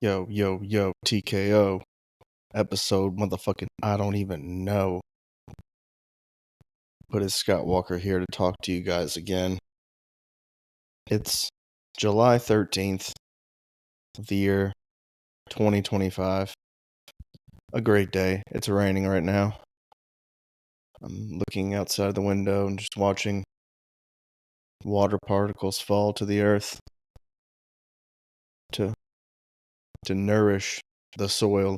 Yo, yo, yo, TKO. Episode motherfucking I don't even know. But it's Scott Walker here to talk to you guys again. It's July 13th of the year 2025. A great day. It's raining right now. I'm looking outside the window and just watching water particles fall to the earth to nourish the soil.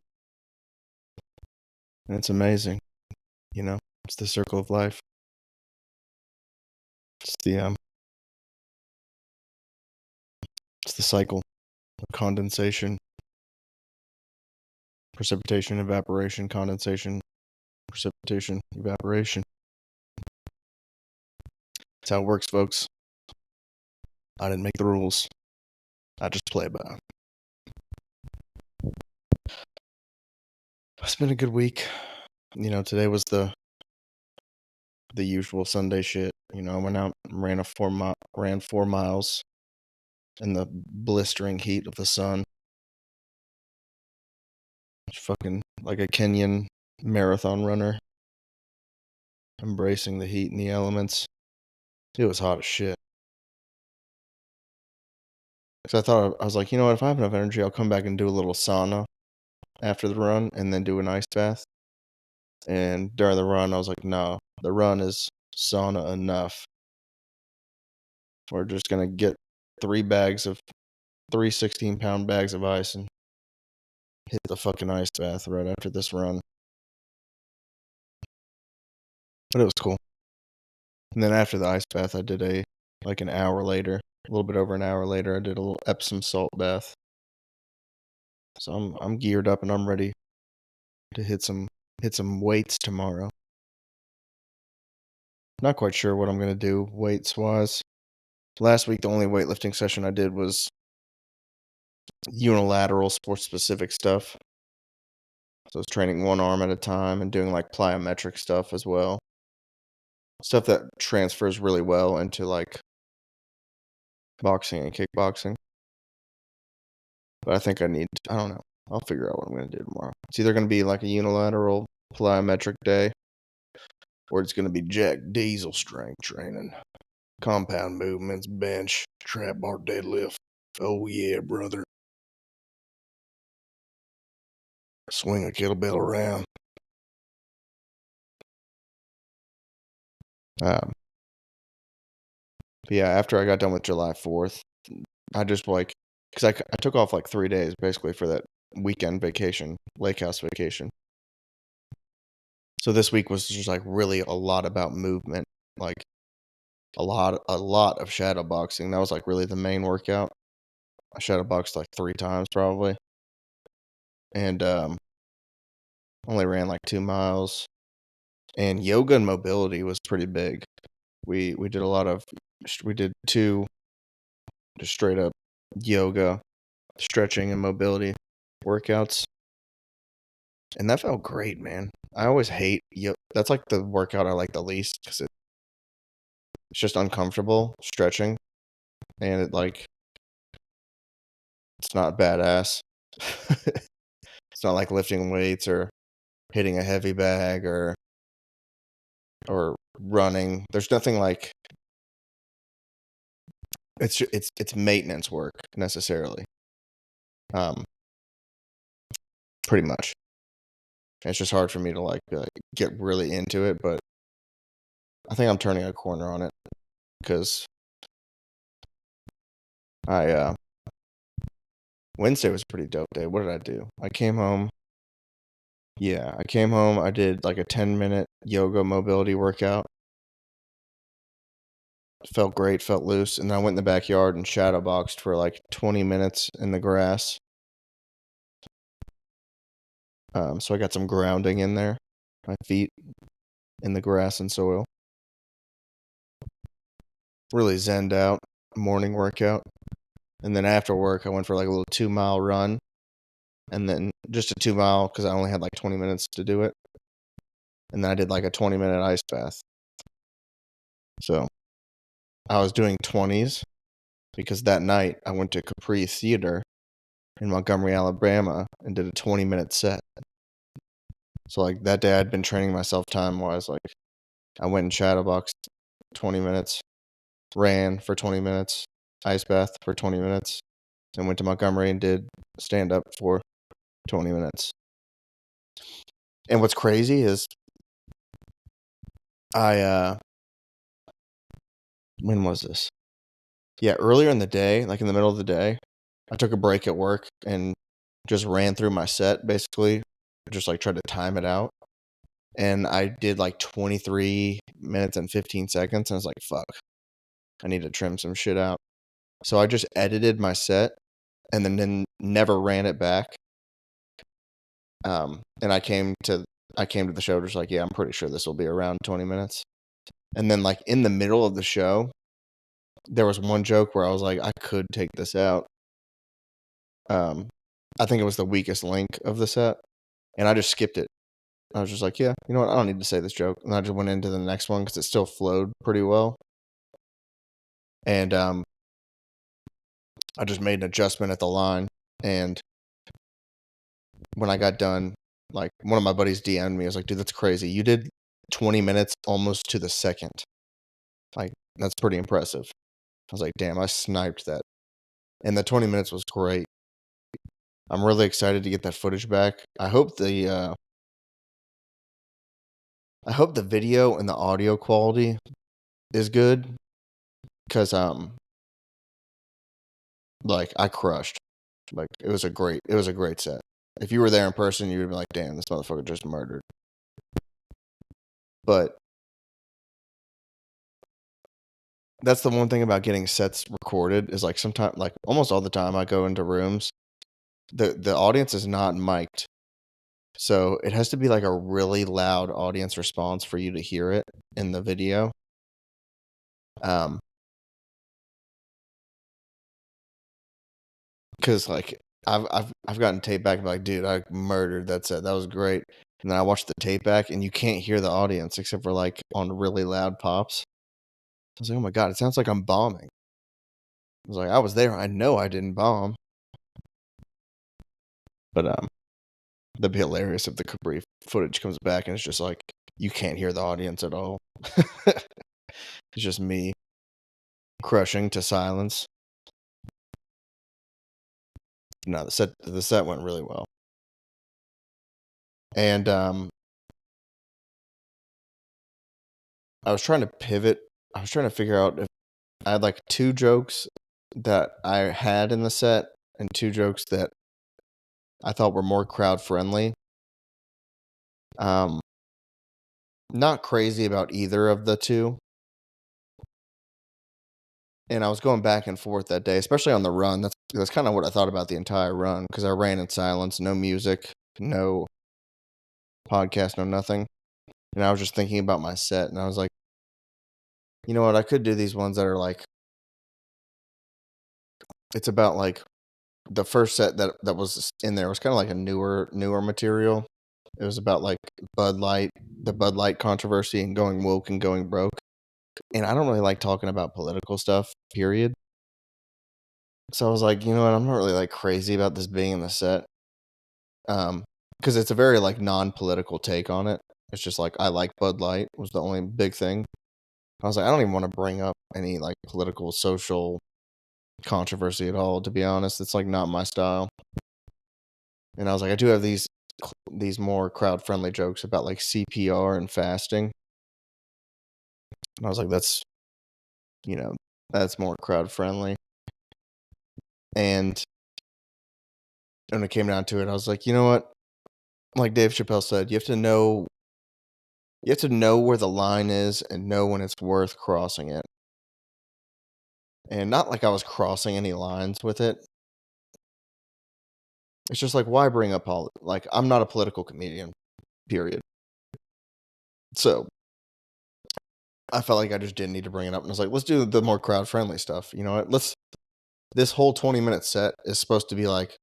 And it's amazing. You know, it's the circle of life. It's the cycle of condensation, precipitation, evaporation, condensation, precipitation, evaporation. That's how it works, folks. I didn't make the rules. I just play by 'em. It's been a good week. You know, today was the usual Sunday shit. You know, I went out and ran 4 miles in the blistering heat of the sun. Fucking like a Kenyan marathon runner, embracing the heat and the elements. It was hot as shit. Because I was like, you know what? If I have enough energy, I'll come back and do a little sauna after the run, and then do an ice bath. And during the run, I was like, no, the run is sauna enough. We're just going to get three 16-pound bags of ice and hit the fucking ice bath right after this run. But it was cool. And then after the ice bath, I did a little bit over an hour later, I did a little Epsom salt bath. So I'm geared up and I'm ready to hit some weights tomorrow. Not quite sure what I'm going to do weights wise. Last week, the only weightlifting session I did was unilateral sports specific stuff. So I was training one arm at a time and doing like plyometric stuff as well. Stuff that transfers really well into like boxing and kickboxing. But I think I don't know. I'll figure out what I'm going to do tomorrow. It's either going to be like a unilateral plyometric day, or it's going to be Jack Diesel strength training. Compound movements, bench, trap bar, deadlift. Oh yeah, brother. Swing a kettlebell around. But yeah, after I got done with July 4th, I just because I took off like 3 days basically for that weekend vacation, lake house vacation. So this week was just like really a lot about movement, like a lot of shadow boxing. That was like really the main workout. I shadow boxed like 3 times probably, and only ran like 2 miles. And yoga and mobility was pretty big. We did 2 just straight up yoga, stretching and mobility workouts. And that felt great, man. I always hate that's like the workout I like the least because it's just uncomfortable stretching, and it's not badass. It's not like lifting weights or hitting a heavy bag or running. There's nothing like it's maintenance work necessarily. Pretty much. It's just hard for me to like get really into it, but I think I'm turning a corner on it because Wednesday was a pretty dope day. What did I do? I came home. Yeah, I came home. I did like a 10-minute yoga mobility workout. Felt great, felt loose, and then I went in the backyard and shadow boxed for like 20 minutes in the grass. So I got some grounding in there, my feet in the grass and soil. Really zenned out, morning workout. And then after work, I went for like a little 2-mile run. And then just a 2-mile because I only had like 20 minutes to do it. And then I did like a 20-minute ice bath. So I was doing 20s because that night I went to Capri Theater in Montgomery, Alabama, and did a 20-minute set. So like that day I'd been training myself time-wise. Like I went and shadowboxed 20 minutes, ran for 20 minutes, ice bath for 20 minutes, and went to Montgomery and did stand-up for 20 minutes. And what's crazy is when was this? Yeah, earlier in the day, like in the middle of the day, I took a break at work and just ran through my set, basically, just like tried to time it out. And I did like 23 minutes and 15 seconds. And I was like, fuck, I need to trim some shit out. So I just edited my set and then never ran it back. And I came to the show just like, yeah, I'm pretty sure this will be around 20 minutes. And then like in the middle of the show, there was one joke where I was like, I could take this out. I think it was the weakest link of the set, and I just skipped it. I was just like, yeah, you know what? I don't need to say this joke. And I just went into the next one because it still flowed pretty well. And I just made an adjustment at the line. And when I got done, like one of my buddies DM'd me. I was like, dude, that's crazy. You did 20 minutes almost to the second. Like, that's pretty impressive. I was like, damn, I sniped that. And the 20 minutes was great. I'm really excited to get that footage back. I hope the video and the audio quality is good, because like I crushed. Like it was a great set. If you were there in person, you would be like, damn, this motherfucker just murdered. But that's the one thing about getting sets recorded is like sometimes, like almost all the time I go into rooms, the audience is not mic'd. So it has to be like a really loud audience response for you to hear it in the video. Because like I've gotten tape back and be like, dude, I murdered that set. That was great. And then I watched the tape back and you can't hear the audience except for like on really loud pops. I was like, oh my God, it sounds like I'm bombing. I was like, I was there. I know I didn't bomb. But that'd be hilarious if the Cabri footage comes back and it's just like you can't hear the audience at all. It's just me crushing to silence. No, the set went really well. And I was trying to pivot. I was trying to figure out if I had like 2 jokes that I had in the set and 2 jokes that I thought were more crowd friendly. Not crazy about either of the 2. And I was going back and forth that day, especially on the run. That's kind of what I thought about the entire run, because I ran in silence, no music, no podcast, no nothing. And I was just thinking about my set, and I was like, you know what? I could do these ones that are like, it's about like the first set that was in there was kind of like a newer material. It was about like Bud Light, the Bud Light controversy, and going woke and going broke. And I don't really like talking about political stuff, period. So I was like, you know what? I'm not really like crazy about this being in the set. Because it's a very like non-political take on it. It's just like I like Bud Light was the only big thing. I was like, I don't even want to bring up any like political, social controversy at all, to be honest. It's like not my style. And I was like, I do have these more crowd friendly jokes about like CPR and fasting. And I was like, that's more crowd friendly. And when it came down to it, I was like, you know what? Like Dave Chappelle said, you have to know where the line is and know when it's worth crossing it. And not like I was crossing any lines with it. It's just like, why bring up like I'm not a political comedian, period. So I felt like I just didn't need to bring it up. And I was like, let's do the more crowd friendly stuff. You know what? This whole 20-minute set is supposed to be like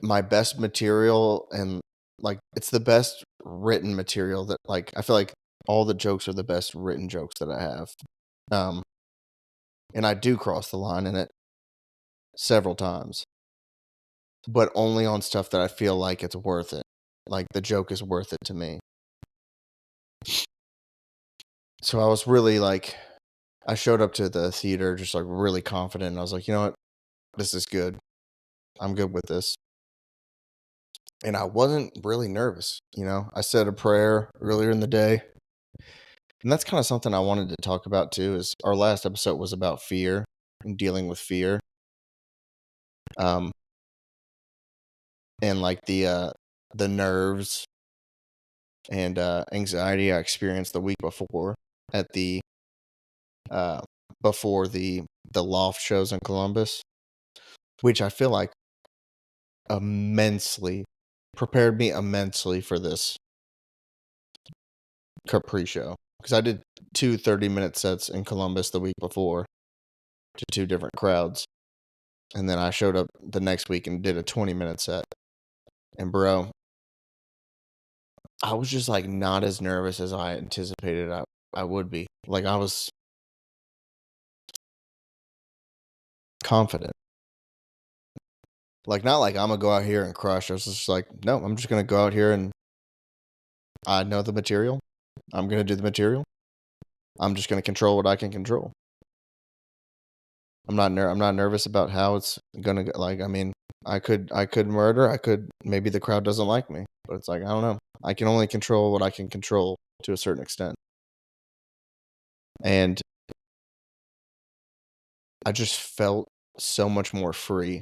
my best material, and like it's the best written material that like I feel like all the jokes are the best written jokes that I have. And I do cross the line in it several times. but only on stuff that I feel like it's worth it. Like the joke is worth it to me. So I was really like, I showed up to the theater just like really confident. And I was like, you know what? This is good. I'm good with this. And I wasn't really nervous. I said a prayer earlier in the day. And that's kind of something I wanted to talk about too. Is our last episode was about fear and dealing with fear. Um, and like the nerves and anxiety I experienced the week before at the before the loft shows in Columbus, which I feel like immensely prepared me immensely for this Capri show, because I did two 30-minute sets in Columbus the week before to two different crowds, and then I showed up the next week and did a 20-minute set. And bro, I was just like not as nervous as I anticipated I would be. Like I was confident. Like not like I'm gonna go out here and crush. I was just like, no, I'm just gonna go out here and I know the material. I'm gonna do the material. I'm just gonna control what I can control. I'm not nervous about how it's gonna go. Like, I mean, I could murder. I could, maybe the crowd doesn't like me, but it's like I don't know. I can only control what I can control to a certain extent, and I just felt so much more free.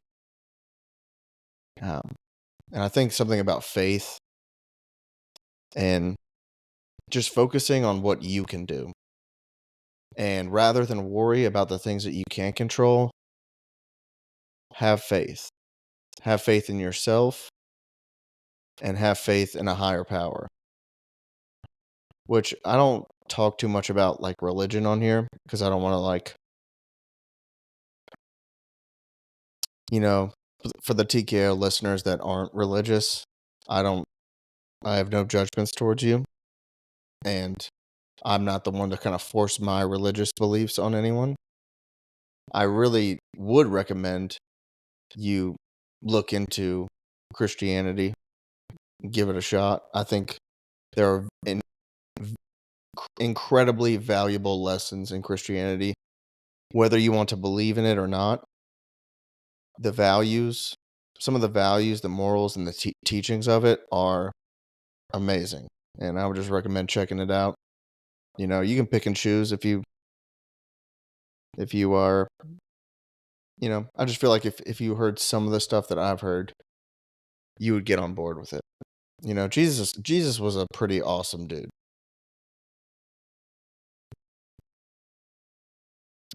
Um, and I think something about faith and just focusing on what you can do, and rather than worry about the things that you can't control, have faith. Have faith in yourself and have faith in a higher power. Which I don't talk too much about like religion on here because I don't want to like, you know, for the TKO listeners that aren't religious, I have no judgments towards you, and I'm not the one to kind of force my religious beliefs on anyone. I really would recommend you look into Christianity, give it a shot. I think there are incredibly valuable lessons in Christianity, whether you want to believe in it or not. The values, some of the values, the morals, and the teachings of it are amazing. And I would just recommend checking it out. You can pick and choose if you are, I just feel like if you heard some of the stuff that I've heard, you would get on board with it. Jesus was a pretty awesome dude.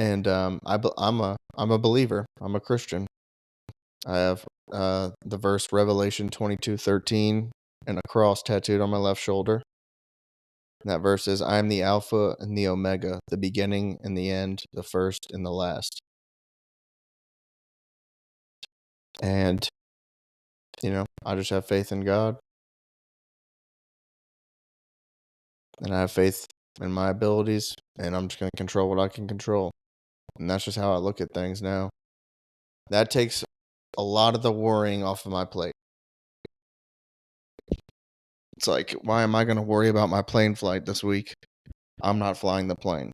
And I'm a believer. I'm a Christian. I have the verse Revelation 22:13 and a cross tattooed on my left shoulder. And that verse is, I am the Alpha and the Omega, the beginning and the end, the first and the last. And, I just have faith in God. And I have faith in my abilities. And I'm just going to control what I can control. And that's just how I look at things now. That takes a lot of the worrying off of my plate. It's like, why am I going to worry about my plane flight this week? I'm not flying the plane.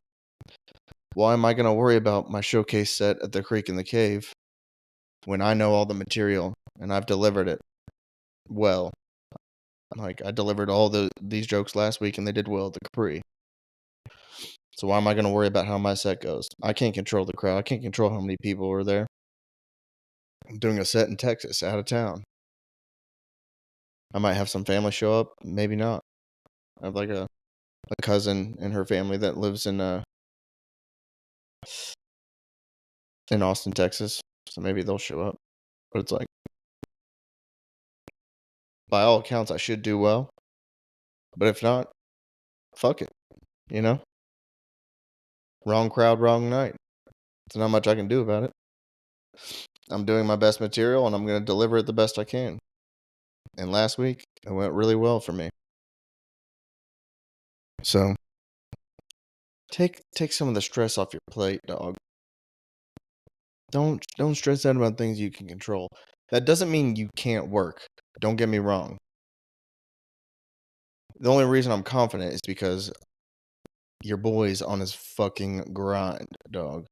Why am I going to worry about my showcase set at the Creek in the Cave when I know all the material and I've delivered it well? Like, I delivered all these jokes last week and they did well at the Capri. So why am I going to worry about how my set goes? I can't control the crowd. I can't control how many people are there. I'm doing a set in Texas, out of town. I might have some family show up, maybe not. I have like a cousin and her family that lives in Austin, Texas. So maybe they'll show up. But it's like, by all accounts, I should do well. But if not, fuck it. Wrong crowd, wrong night. There's not much I can do about it. I'm doing my best material and I'm going to deliver it the best I can. And last week, it went really well for me. So, take some of the stress off your plate, dog. Don't stress out about things you can control. That doesn't mean you can't work. Don't get me wrong. The only reason I'm confident is because your boy's on his fucking grind, dog.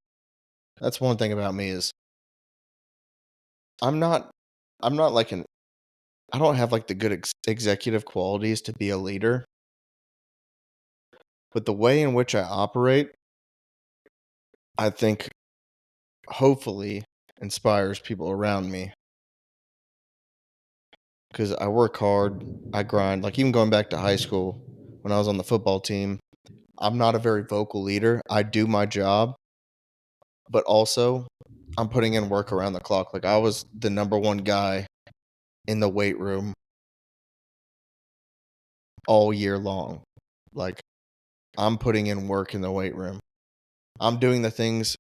That's one thing about me is I'm not I'm not like an I don't have like the good executive qualities to be a leader, but the way in which I operate, I think hopefully inspires people around me because I work hard, I grind. Like even going back to high school when I was on the football team, I'm not a very vocal leader. I do my job, but also I'm putting in work around the clock. Like I was the number one guy in the weight room all year long. Like I'm putting in work in the weight room. I'm doing the things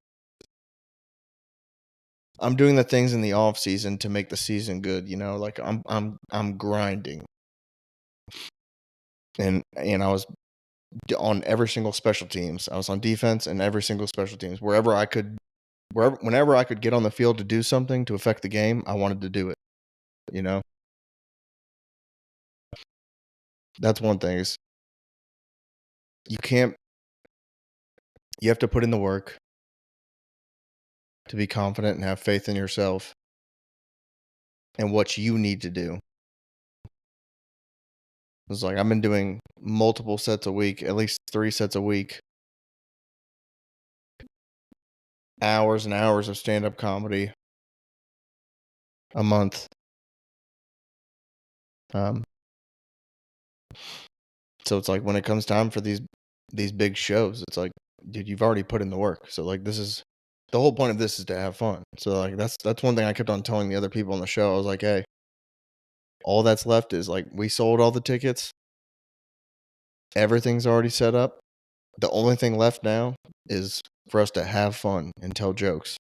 I'm doing the things in the off season to make the season good, you know? Like I'm grinding. And I was on every single special teams. I was on defense and every single special teams. Whenever I could get on the field to do something to affect the game, I wanted to do it, you know? That's one thing is you can't you have to put in the work to be confident and have faith in yourself and what you need to do. It's like I've been doing multiple sets a week, at least 3 sets a week, hours and hours of stand-up comedy a month. Um, so it's like when it comes time for these big shows, it's like, dude, you've already put in the work. So like this is the whole point of this is to have fun. So like that's one thing I kept on telling the other people on the show. I was like, hey, all that's left is like we sold all the tickets. Everything's already set up. The only thing left now is for us to have fun and tell jokes.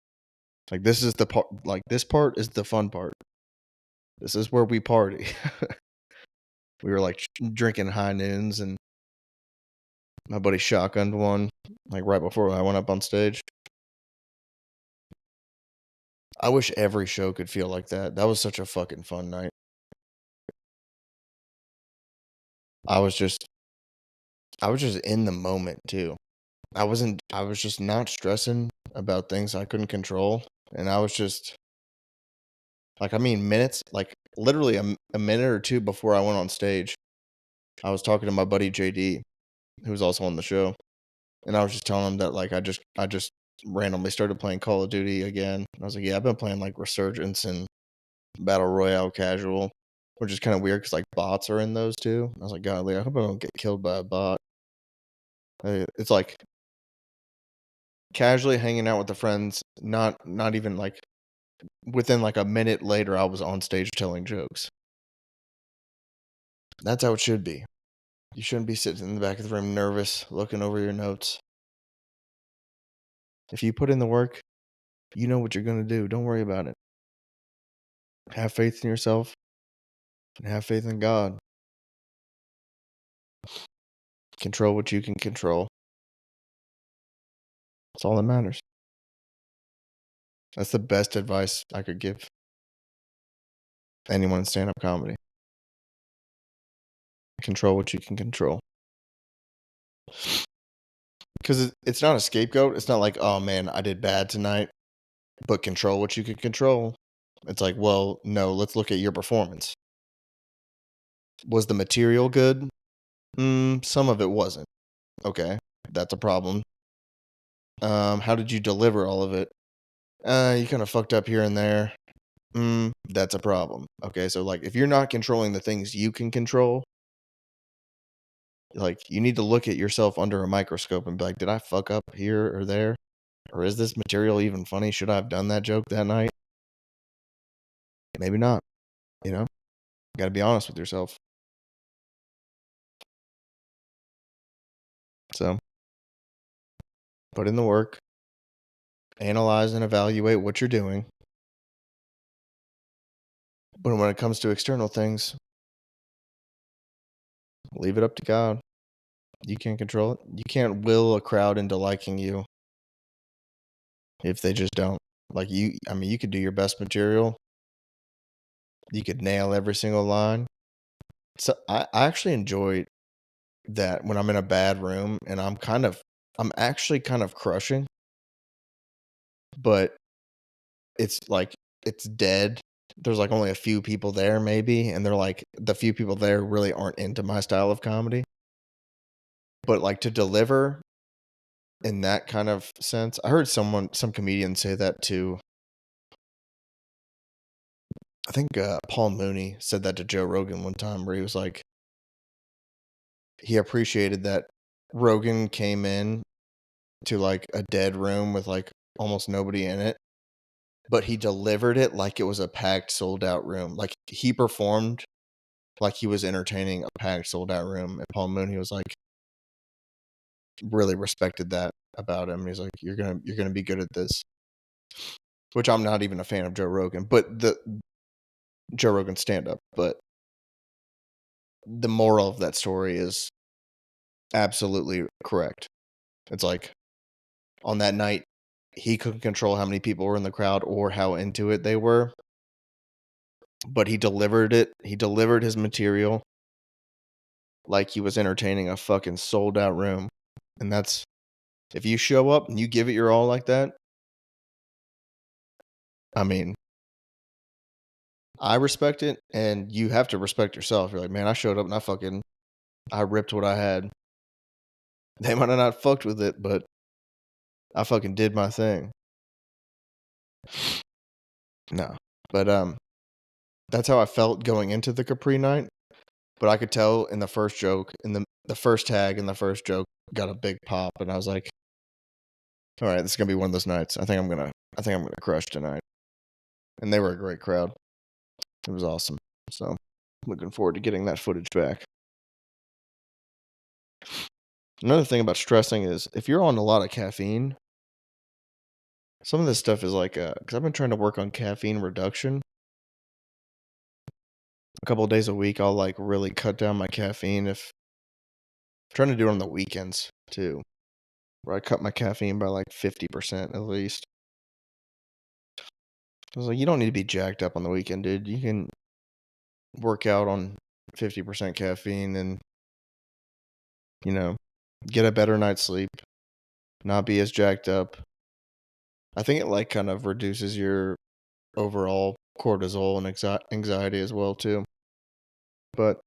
Like this is the part like this part is the fun part. This is where we party. We were like drinking high noons and my buddy shotgunned one like right before I went up on stage. I wish every show could feel like that. That was such a fucking fun night. I was just I was just in the moment too. I was just not stressing about things I couldn't control and I was just like I mean minutes like literally a minute or two before I went on stage. I was talking to my buddy JD who was also on the show and I was just telling him that like I just randomly started playing Call of Duty again. I was like, yeah, I've been playing like Resurgence and Battle Royale casual, which is kind of weird because like bots are in those too. I was like, golly, I hope I don't get killed by a bot. It's like casually hanging out with the friends, not even like within like a minute later, I was on stage telling jokes. That's how it should be. You shouldn't be sitting in the back of the room nervous, looking over your notes. If you put in the work, you know what you're gonna do. Don't worry about it. Have faith in yourself and have faith in God. Control what you can control. That's all that matters. That's the best advice I could give anyone in stand-up comedy. Control what you can control. Because it's not a scapegoat. It's not like, oh man, I did bad tonight, but control what you can control. It's like, well, no, let's look at your performance. Was the material good? Some of it wasn't. Okay, that's a problem. How did you deliver all of it? You kind of fucked up here and there. That's a problem. Okay, so like if you're not controlling the things you can control, like you need to look at yourself under a microscope and be like, did I fuck up here or there? Or is this material even funny? Should I have done that joke that night? Maybe not. You know? Got to be honest with yourself. So, put in the work, analyze and evaluate what you're doing. But when it comes to external things, leave it up to God. You can't control it. You can't will a crowd into liking you if they just don't. Like I mean, you could do your best material, You could nail every single line. So I actually enjoy that when I'm in a bad room and I'm actually kind of crushing, but it's like it's dead. There's like only a few people there maybe, and they're like the few people there really aren't into my style of comedy. But like to deliver in that kind of sense, I heard some comedian say that too. I think Paul Mooney said that to Joe Rogan one time, where he was like, he appreciated that Rogan came in to like a dead room with like almost nobody in it, but he delivered it like it was a packed, sold out room. Like he performed like he was entertaining a packed, sold out room. And Paul Mooney was like, really respected that about him. He's like, you're gonna be good at this. Which I'm not even a fan of Joe Rogan, but the Joe Rogan stand up. But the moral of that story is absolutely correct. It's like on that night, he couldn't control how many people were in the crowd or how into it they were, but he delivered it. He delivered his material like he was entertaining a fucking sold out room. And that's, if you show up and you give it your all like that, I mean, I respect it, and you have to respect yourself. You're like, man, I showed up and I ripped what I had. They might have not fucked with it, but I fucking did my thing. No. But that's how I felt going into the Capri night. But I could tell in the first joke, in the first tag and the first joke got a big pop, and I was like, all right, this is gonna be one of those nights. I think I'm gonna crush tonight. And they were a great crowd. It was awesome. So looking forward to getting that footage back. Another thing about stressing is if you're on a lot of caffeine, some of this stuff is like, because I've been trying to work on caffeine reduction. A couple of days a week, I'll like really cut down my caffeine. If I'm trying to do it on the weekends too, where I cut my caffeine by like 50% at least. I was like, you don't need to be jacked up on the weekend, dude. You can work out on 50% caffeine and, you know, get a better night's sleep, not be as jacked up. I think it like kind of reduces your overall cortisol and anxiety as well too. But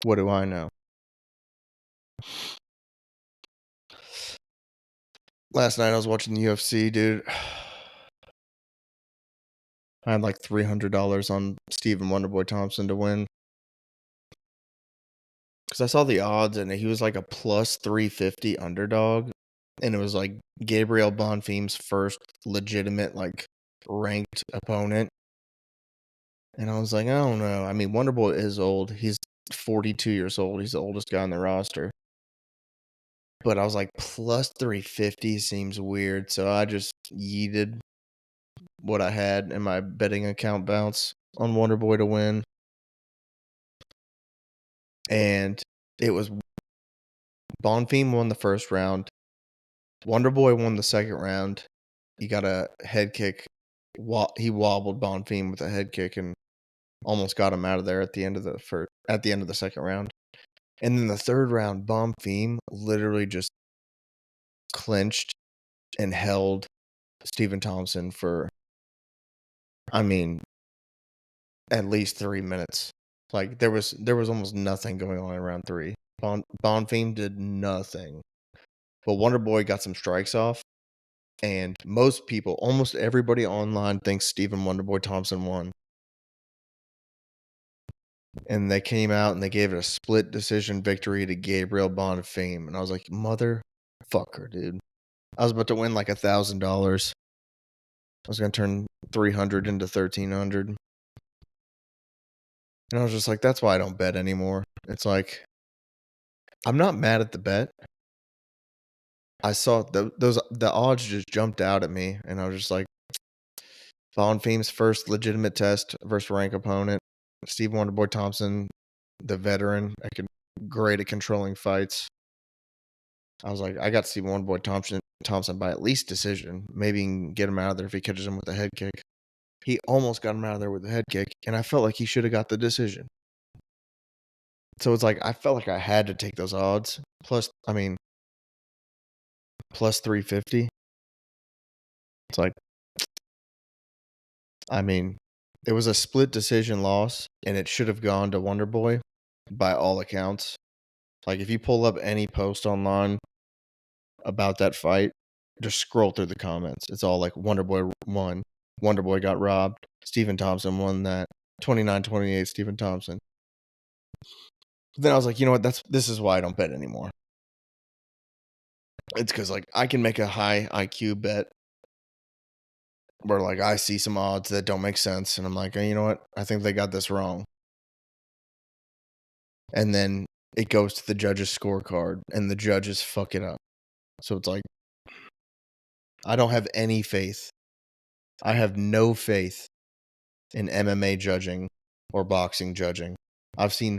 what do I know? Last night I was watching the UFC, dude. I had like $300 on Stephen Wonderboy Thompson to win. Because I saw the odds and he was like a plus 350 underdog. And it was like Gabriel Bonfim's first legitimate, like, ranked opponent. And I was like, I don't know. I mean, Wonderboy is old. He's 42 years old. He's the oldest guy on the roster. But I was like, plus 350 seems weird. So I just yeeted what I had in my betting account bounce on Wonderboy to win. And it was Bonfim won the first round. Wonderboy won the second round. He got a head kick. He wobbled Bonfim with a head kick and almost got him out of there at the end of the second round. And then the third round, Bonfim literally just clinched and held Stephen Thompson for, I mean, at least 3 minutes. Like there was almost nothing going on in round 3. Bonfim did nothing. But Wonderboy got some strikes off, and most people, almost everybody online thinks Stephen Wonderboy Thompson won. And they came out and they gave it a split decision victory to Gabriel Bonfim. And I was like, motherfucker, dude. I was about to win like $1,000. I was going to turn 300 into 1,300. And I was just like, that's why I don't bet anymore. It's like, I'm not mad at the bet. I saw the odds just jumped out at me. And I was just like, Bonfim's first legitimate test versus rank opponent. Steve Wonderboy Thompson, the veteran, great at controlling fights. I was like, I got Steve Wonderboy Thompson by at least decision. Maybe you can get him out of there if he catches him with a head kick. He almost got him out of there with a head kick, and I felt like he should have got the decision. So it's like I felt like I had to take those odds. Plus, I mean, plus 350. It's like, I mean, it was a split decision loss, and it should have gone to Wonder Boy by all accounts. Like, if you pull up any post online about that fight, just scroll through the comments. It's all like Wonder Boy won. Wonder Boy got robbed. Stephen Thompson won that. 29-28 Stephen Thompson. Then I was like, you know what? This is why I don't bet anymore. It's because like I can make a high IQ bet where like I see some odds that don't make sense, and I'm like, hey, you know what? I think they got this wrong. And then it goes to the judge's scorecard, and the judges fuck it up. So it's like I don't have any faith. I have no faith in MMA judging or boxing judging. I've seen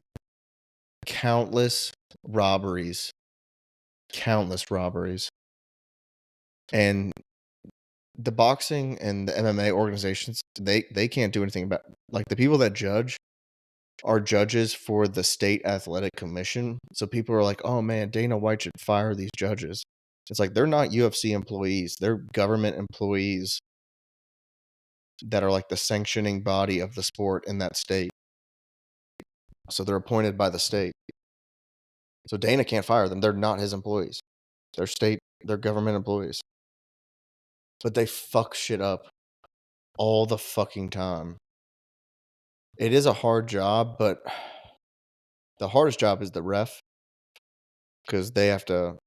countless robberies, and the boxing and the MMA organizations, they can't do anything about, like, the people that judge are judges for the state athletic commission. So people are like, "Oh man, Dana White should fire these judges." It's like they're not UFC employees; they're government employees that are like the sanctioning body of the sport in that state. So they're appointed by the state. So Dana can't fire them; they're not his employees. They're government employees. But they fuck shit up all the fucking time. It is a hard job, but the hardest job is the ref, because they have to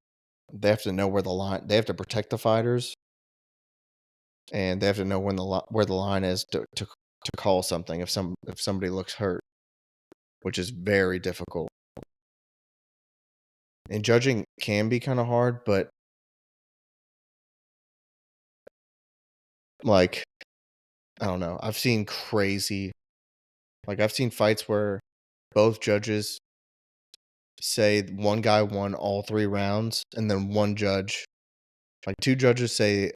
know where the line, they have to protect the fighters, and they have to know when where the line is to call something if somebody looks hurt, which is very difficult. And judging can be kind of hard, but like I don't know. I've seen fights where both judges say one guy won all 3 rounds, and then one judge, like 2 judges say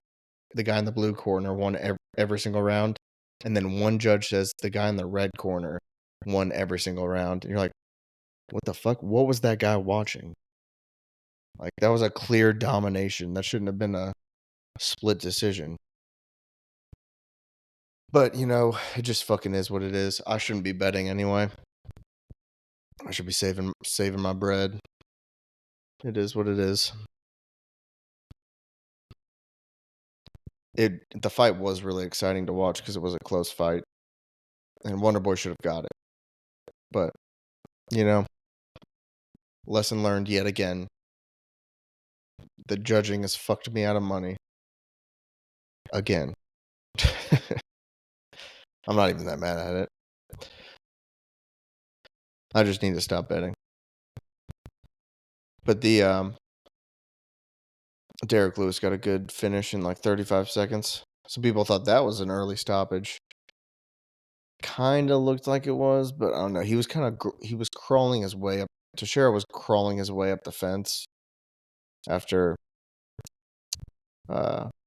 the guy in the blue corner won every single round, and then one judge says the guy in the red corner won every single round. And you're like, what the fuck? What was that guy watching? Like, that was a clear domination. That shouldn't have been a split decision. But, you know, it just fucking is what it is. I shouldn't be betting anyway. I should be saving my bread. It is what it is. The fight was really exciting to watch because it was a close fight, and Wonder Boy should have got it. But, you know, lesson learned yet again. The judging has fucked me out of money. Again. I'm not even that mad at it. I just need to stop betting. But the Derek Lewis got a good finish in like 35 seconds. Some people thought that was an early stoppage. Kind of looked like it was, but I don't know. He was he was crawling his way up. Teixeira was crawling his way up the fence after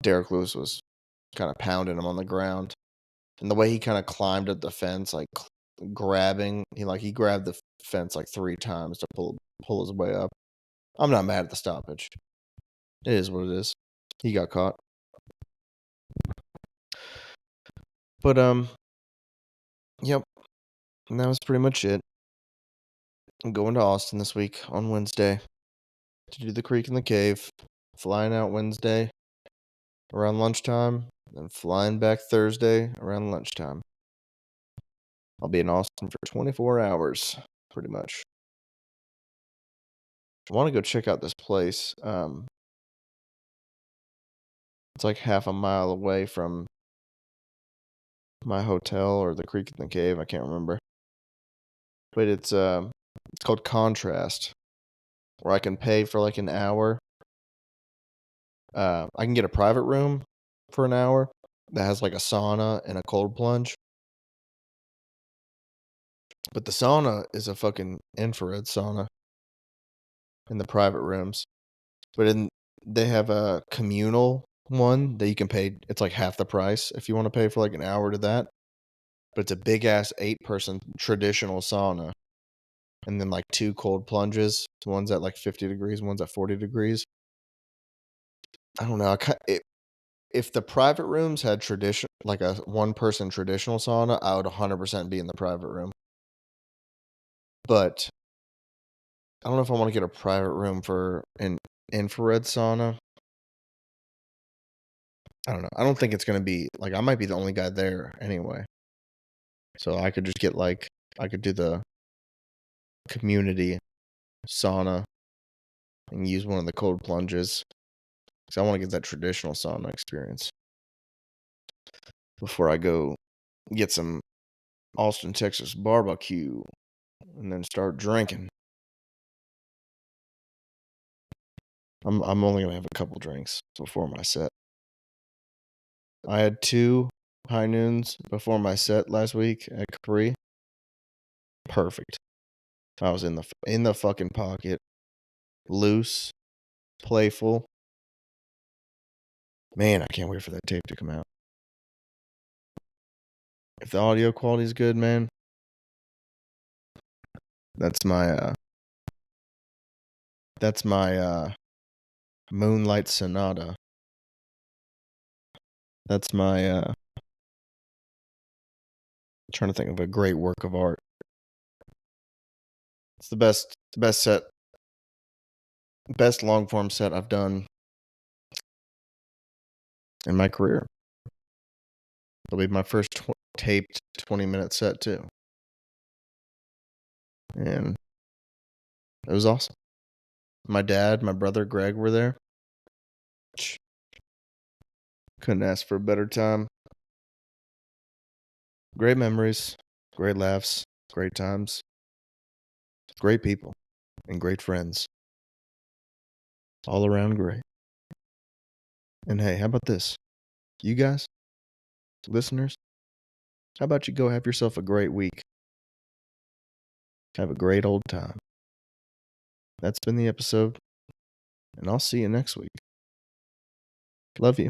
Derek Lewis was kind of pounding him on the ground. And the way he kind of climbed up the fence, like grabbing, he grabbed the fence like 3 times to pull his way up. I'm not mad at the stoppage. It is what it is. He got caught. But yep. And that was pretty much it. I'm going to Austin this week on Wednesday to do the Creek and the Cave. Flying out Wednesday around lunchtime, then flying back Thursday around lunchtime. I'll be in Austin for 24 hours, pretty much. I want to go check out this place. It's like half a mile away from my hotel or the Creek and the Cave. I can't remember. But it's called Contrast, where I can pay for like an hour. I can get a private room for an hour that has like a sauna and a cold plunge. But the sauna is a fucking infrared sauna in the private rooms. But they have a communal one that you can pay. It's like half the price if you want to pay for like an hour to that. But it's a big ass 8-person traditional sauna, and then like 2 cold plunges. One's at like 50 degrees, one's at 40 degrees. I don't know. If the private rooms had tradition like a 1-person traditional sauna, I would 100% be in the private room. But I don't know if I want to get a private room for an infrared sauna. I don't know. I don't think it's gonna be like I might be the only guy there anyway. So I could just get like I could do the community sauna and use one of the cold plunges. Because I want to get that traditional sauna experience before I go get some Austin, Texas barbecue and then start drinking. I'm only gonna have a couple drinks before my set. I had 2 high noons before my set last week at Capri. Perfect. I was in the fucking pocket, loose, playful. Man, I can't wait for that tape to come out. If the audio quality is good, man, that's my Moonlight Sonata. That's my trying to think of a great work of art. It's the best set, best long form set I've done in my career. It'll be my first taped 20-minute set too. And it was awesome. My dad, my brother Greg were there. Couldn't ask for a better time. Great memories, great laughs, great times, great people, and great friends. All around great. And hey, how about this? You guys, listeners, how about you go have yourself a great week? Have a great old time. That's been the episode, and I'll see you next week. Love you.